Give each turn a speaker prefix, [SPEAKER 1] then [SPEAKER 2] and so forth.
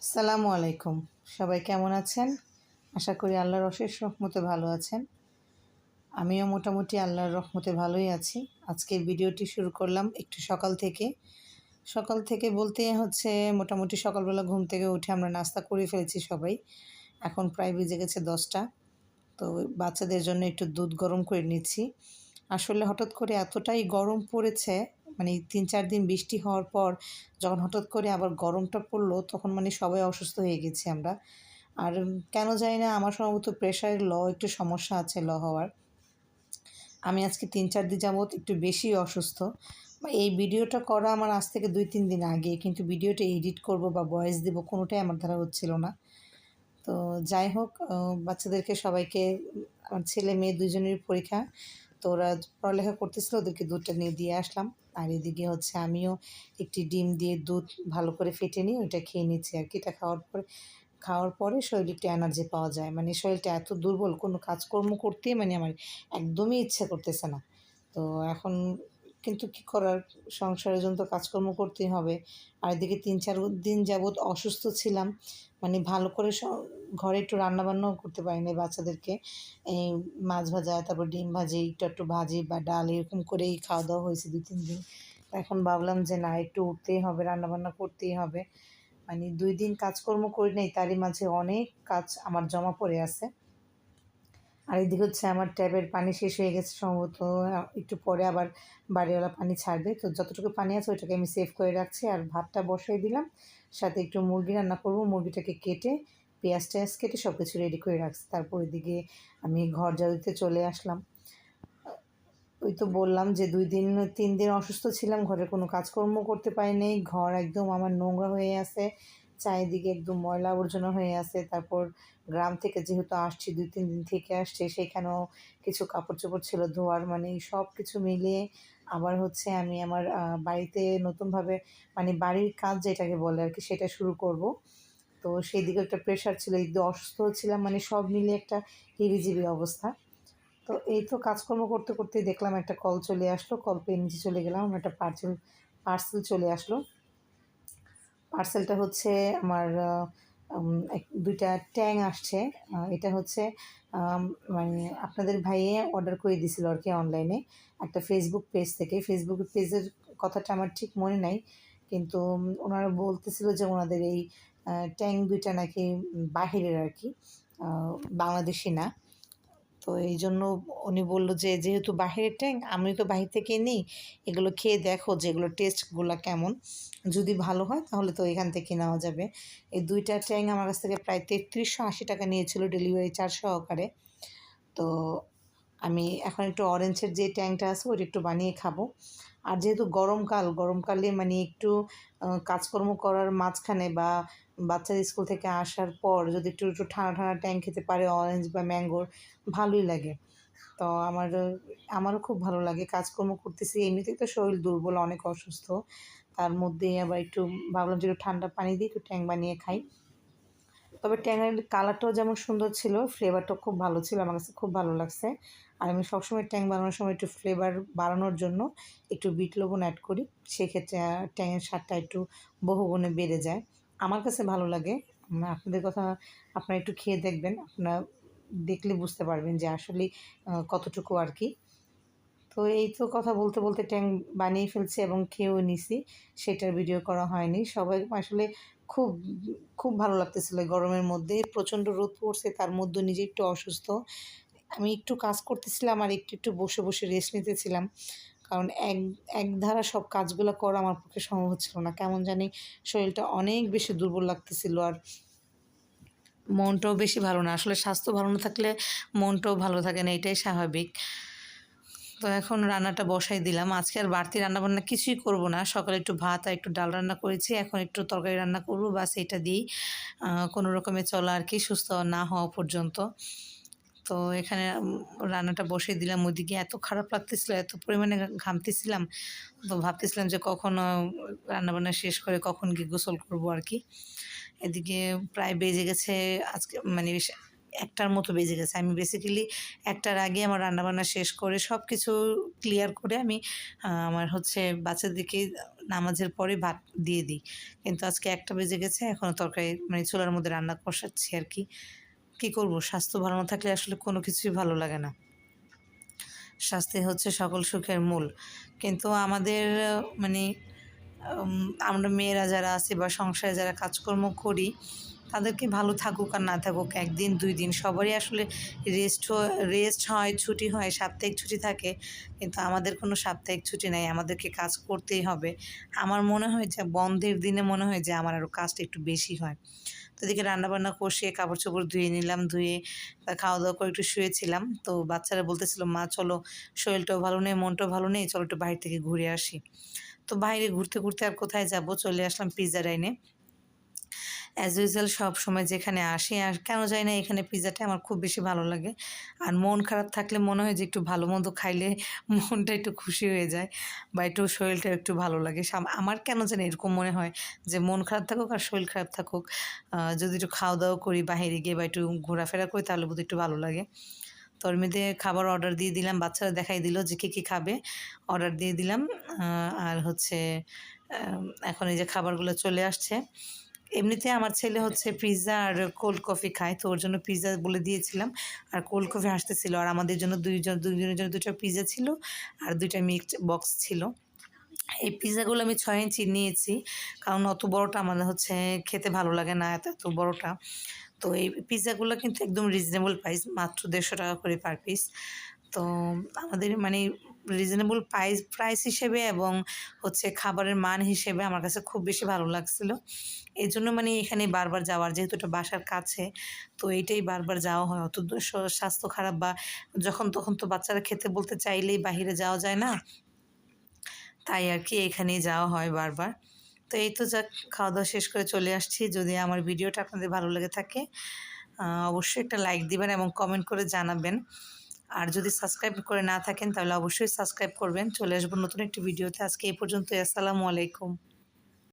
[SPEAKER 1] আসসালামু আলাইকুম। সবাই কেমন আছেন? আশা করি আল্লাহর অশেষ রহমতে ভালো আছেন। আমিও মোটামুটি আল্লাহর রহমতে ভালোই আছি। আজকের ভিডিওটি শুরু করলাম একটু সকাল থেকে। সকাল থেকে বলতে হচ্ছে মোটামুটি সকালবেলা ঘুম থেকে উঠে আমরা নাস্তা করে ফেলেছি সবাই। এখন প্রায় বেজে গেছে 10টা। তো বাচ্চাদের জন্য একটু দুধ গরম করে নিচ্ছি। আসলে হঠাৎ করে এতটাই গরম পড়েছে, মানে ৩-৪ দিন বৃষ্টি হওয়ার পর যখন হঠাৎ করে আবার গরমটা পড়লো, তখন মানে সবাই অসুস্থ হয়ে গেছি আমরা। আর কেন জানি না, আমার সম্ভবত প্রেশারের একটু সমস্যা আছে হওয়ার। আমি আজকে ৩-৪ দিন যাবৎ একটু বেশি অসুস্থ। এই ভিডিওটা করা আমার আজ থেকে ২-৩ দিন আগে, কিন্তু ভিডিওটা এডিট করব বা ভয়েস দেব কোনোটাই আমার দ্বারা হচ্ছিল না। তো যাই হোক, বাচ্চাদেরকে সবাইকে, আমার ছেলে মেয়ে দুজনেরই পরীক্ষা। তো ওরা পড়ালেখা করতেছিল, ওদেরকে দুধটা নিয়ে দিয়ে আসলাম। আর এদিকে হচ্ছে আমিও একটি ডিম দিয়ে দুধ ভালো করে ফেটে নিয়ে ওইটা খেয়ে নিচ্ছি আর কি। এটা খাওয়ার পরে শরীরে একটু এনার্জি পাওয়া যায়। মানে শরীরটা এত দুর্বল, কোনো কাজকর্ম করতেই মানে আমার একদমই ইচ্ছে করতেছে না। তো এখন কিন্তু কী করার, সংসারের জন্য তো কাজকর্ম করতেই হবে। আর এদিকে ৩-৪ দিন যাবৎ অসুস্থ ছিলাম। মানে ভালো করে ঘরে একটু রান্নাবান্নাও করতে পারি নাই বাচ্চাদেরকে। এই মাছ ভাজা, তারপর ডিম ভাজি, একটু ভাজি বা ডাল এরকম করেই খাওয়া-দাওয়া হয়েছে ২-৩ দিন। এখন ভাবলাম যে না, একটু উঠতেই হবে, রান্নাবান্না করতেই হবে। মানে ২ দিন কাজকর্ম করি নাই, তারই মাঝে অনেক কাজ আমার জমা পড়ে আছে। আর এদিকে হচ্ছে আমার ট্যাপের পানি শেষ হয়ে গেছে সম্ভবত। একটু পরে আবার বাড়িওয়ালা পানি ছাড়বে। তো যতটুকু পানি আছে ওইটাকে আমি সেভ করে রাখছি। আর ভাতটা বসাই দিলাম। সাথে একটু মুরগি রান্না করব। মুরগিটাকে কেটে, পেঁয়াজ-টেয়াজ কেটে সব কিছু রেডি করে রাখছি। তারপর এদিকে আমি ঘর ঝাড়ু দিতে চলে আসলাম। ওই তো বললাম যে ৩ দিন অসুস্থ ছিলাম, ঘরের কোনো কাজকর্ম করতে পারি নাই। ঘর একদম আমার নোংরা হয়ে আছে, চারিদিকে একদম ময়লা আবর্জনা হয়ে আছে। তারপর গ্রাম থেকে যেহেতু আসছি, ২-৩ দিন থেকে আসছি, সেখানেও কিছু কাপড়-চোপড় ছিল ধোয়ার। মানে সব কিছু মিলিয়ে আবার হচ্ছে আমি আমার বাড়িতে নতুনভাবে, মানে বাড়ির কাজ যেটাকে বলে আর কি, সেটা শুরু করব। তো সেদিকে একটা প্রেশার ছিল, একটু অসুস্থ ছিলাম, মানে সব মিলিয়ে একটা হিবিজিবি অবস্থা। তো এই তো কাজকর্ম করতে করতেই দেখলাম একটা কল চলে আসলো। কল পেয়ে নিচে চলে গেলাম। আমার একটা পার্সেল চলে আসলো। পার্সেলটা হচ্ছে আমার, ২টা ট্যাং আসছে। এটা হচ্ছে আম মানে আপনাদের ভাইয়ে অর্ডার করে দিছিল আরকি অনলাইনে একটা ফেসবুক পেজ থেকে। ফেসবুক পেজের কথাটা আমার ঠিক মনে নাই। কিন্তু ওনারা বলতেছিল যে ওনাদের এই ট্যাং ২টা নাকি বাহিরের আরকি, আ বাংলাদেশী না। তো এইজন্য উনি বলল যে, "যেহেতু বাহিরের ট্যাং, আমি তো বাহির থেকেই নিই। এগুলো খেয়ে দেখো যে এগুলোর টেস্টগুলা কেমন। যদি ভালো হয় তাহলে তো এখান থেকে নেওয়া যাবে।" এই ২ টা ট্যাং আমার কাছ থেকে প্রায় ৳৩৩৮০ নিয়েছিল ডেলিভারি চার্জ সহকারে। তো আমি এখন একটু অরেঞ্জের যে ট্যাংটা আছে ওইটা একটু বানিয়ে খাবো। আর যেহেতু গরমকালে মানে একটু কাজকর্ম করার মাঝখানে বা বাচ্চারা স্কুল থেকে আসার পর যদি একটু ঠান্ডা ট্যাং খেতে পারে অরেঞ্জ বা ম্যাঙ্গোর, ভালোই লাগে। তো আমারও খুব ভালো লাগে। কাজকর্ম করতেছি, এমনিতেই তো শরীর দুর্বল, অনেক অসুস্থ। তার মধ্যে আবার একটু ভাবলাম যে একটু ঠান্ডা পানি দিয়ে একটু ট্যাং বানিয়ে খাই। তবে ট্যাঙের কালারটাও যেমন সুন্দর ছিল, ফ্লেভারটাও খুব ভালো ছিল। আমার কাছে খুব ভালো লাগছে। আর আমি সবসময় ট্যাং বানানোর সময় একটু ফ্লেভার বাড়ানোর জন্য একটু বিট লবণ এড করি। সেক্ষেত্রে ট্যাঙের স্বাদটা একটু বহুগুণে বেড়ে যায়। আমার কাছে ভালো লাগে। আপনাদের কথা আপনারা একটু খেয়ে দেখবেন। আপনারা দেখলে বুঝতে পারবেন যে আসলেই কতটুকু আরকি। তো এই তো কথা বলতে, বলতে ট্যাং বানিয়ে ফেলছি এবং খেয়েও নিছি। সেটার ভিডিও করা হয়নি। সবাই আসলে খুব, খুব ভালো লাগতেছিল এই গরমের মধ্যে। প্রচণ্ড রোদ পড়ছে, তার মধ্যে নিজে একটু অসুস্থ। আমি একটু কাজ করতেছিলাম আর একটু বসে রেস্ট নিতেছিলাম। কারণ একধারা সব কাজগুলা করা আমার পক্ষে সম্ভব হচ্ছিল না। কেমন জানি শরীরটা অনেক বেশি দুর্বল লাগতেছিল, আর মনটাও বেশি ভালো না। আসলে স্বাস্থ্য ভালো না থাকলে মনটাও ভালো থাকে না, এটাই স্বাভাবিক। তো এখন রান্নাটা বসাই দিলাম। আজকে আর বাড়তি রান্নাবান্না কিছুই করব না। সকালে একটু ভাত আর একটু ডাল রান্না করেছি। এখন একটু তরকারি রান্না করব, বাস এটা দিয়েই কোনো রকমে চলা আরকি, সুস্থ না হওয়া পর্যন্ত। তো এখানে রান্নাটা বসিয়ে দিলাম। ওইদিকে এত খারাপ লাগতেছিল, এত পরিমাণে ঘামতেছিলাম। তো ভাবতেছিলাম যে কখন রান্নাবান্না শেষ করে কখন গিয়ে গোসল করব আরকি। এদিকে প্রায় বেজে গেছে আজকে, মানে একটার মতো বেজে গেছে। আমি বেসিক্যালি একটার আগে আমার রান্নাবান্না শেষ করে সব কিছু ক্লিয়ার করে আমি আমার হচ্ছে বাচ্চাদেরকে নামাজের পরে ভাত দিয়ে দিই। কিন্তু আজকে একটা বেজে গেছে, এখনও তরকারি মানে চুলার মধ্যে রান্না কষাচ্ছি আর কি। কী করব? স্বাস্থ্য ভালো না থাকলে আসলে কোনো কিছুই ভালো লাগে না। স্বাস্থ্যই হচ্ছে সকল সুখের মূল। কিন্তু আমাদের মানে আমরা মেয়েরা যারা আছি বা সংসারে যারা কাজকর্ম করি, তাদেরকে ভালো থাকুক আর না থাকুক ১ দিন ২ দিন সবারই আসলে রেস্ট হয়, ছুটি হয়, সাপ্তাহিক ছুটি থাকে। কিন্তু আমাদের কোনো সাপ্তাহিক ছুটি নাই। আমাদেরকে কাজ করতেই হবে। আমার মনে হয় যে বন্ধের দিনে মনে হয় যে আমার আরও কাজটা একটু বেশি হয়। তো এদিকে রান্নাবান্না কষিয়ে কাপড়-চোপড় ধুয়ে নিলাম, ধুয়ে খাওয়া-দাওয়া করে একটু শুয়েছিলাম। তো বাচ্চারা বলতেছিল, "মা চলো, শরীরটাও ভালো নেই, মনটাও ভালো নেই, চলো একটু বাইরে থেকে ঘুরে আসি।" তো বাইরে ঘুরতে, ঘুরতে আর কোথায় যাব? চলে আসলাম পিজ্জা ডাইনে। অ্যাজ ইউজুয়াল সবসময় যেখানে আসি আর কেন জানি না এখানে পিজ্জাটা আমার খুব বেশি ভালো লাগে। আর মন খারাপ থাকলে মনে হয় যে একটু ভালো-মন্দ খাইলে মনটা একটু খুশি হয়ে যায় বা একটু শরীরটা একটু ভালো লাগে। আমার কেন জানি এরকম মনে হয় যে মন খারাপ থাকুক আর শরীর খারাপ থাকুক, যদি একটু খাওয়া-দাওয়া করি বাহিরে গিয়ে বা একটু ঘোরাফেরা করি তাহলে বোধহয় একটু ভালো লাগে। তো ওর মধ্যে খাবার অর্ডার দিয়ে দিলাম। বাচ্চারা দেখাই দিল যে কী, কী খাবে। অর্ডার দিয়ে দিলাম। আর হচ্ছে এখন এই যে খাবারগুলো চলে আসছে। এমনিতে আমার ছেলে হচ্ছে পিজ্জা আর কোল্ড কফি খায়। তো ওর জন্য পিজ্জা বলে দিয়েছিলাম। আর কোল্ড কফি আসতেছিল। আর আমাদের জন্য ২ জনের জন্য ২ টা পিজ্জা ছিল আর ২ টা মিক্সড বক্স ছিল। এই পিজ্জাগুলো আমি ৬ ইঞ্চির নিয়েছি। কারণ অত বড়টা আমার হচ্ছে খেতে ভালো লাগে না এত বড়টা। তো এই পিজ্জাগুলো কিন্তু একদম রিজনেবল প্রাইস, মাত্র ৳১৫০ করে পার পিস। তো আমাদের মানে রিজনেবল প্রাইস হিসেবে এবং হচ্ছে খাবারের মান হিসেবে আমার কাছে খুব বেশি ভালো লাগছিল। এজন্য মানে এখানে বারবার যাওয়ার, যেহেতু এটা বাসার কাছে, তো এইটাই বারবার যাওয়া হয়। অত দূর স্বাস্থ্য খারাপ বা যখন তখন তো বাচ্চারা খেতে বলতে চাইলেই বাহিরে যাওয়া যায় না। তাই আর কি এখানেই যাওয়া হয় বারবার। তো এই তো যাক, খাওয়া-দাওয়া শেষ করে চলে আসছি। যদি আমার ভিডিওটা আপনাদের ভালো লেগে থাকে, অবশ্যই একটা লাইক দিবেন এবং কমেন্ট করে জানাবেন। আর যদি সাবস্ক্রাইব করে না থাকেন তাহলে অবশ্যই সাবস্ক্রাইব করবেন। চলে আসবো নতুন একটি ভিডিওতে। আজকে এই পর্যন্তই। আসসালামু আলাইকুম।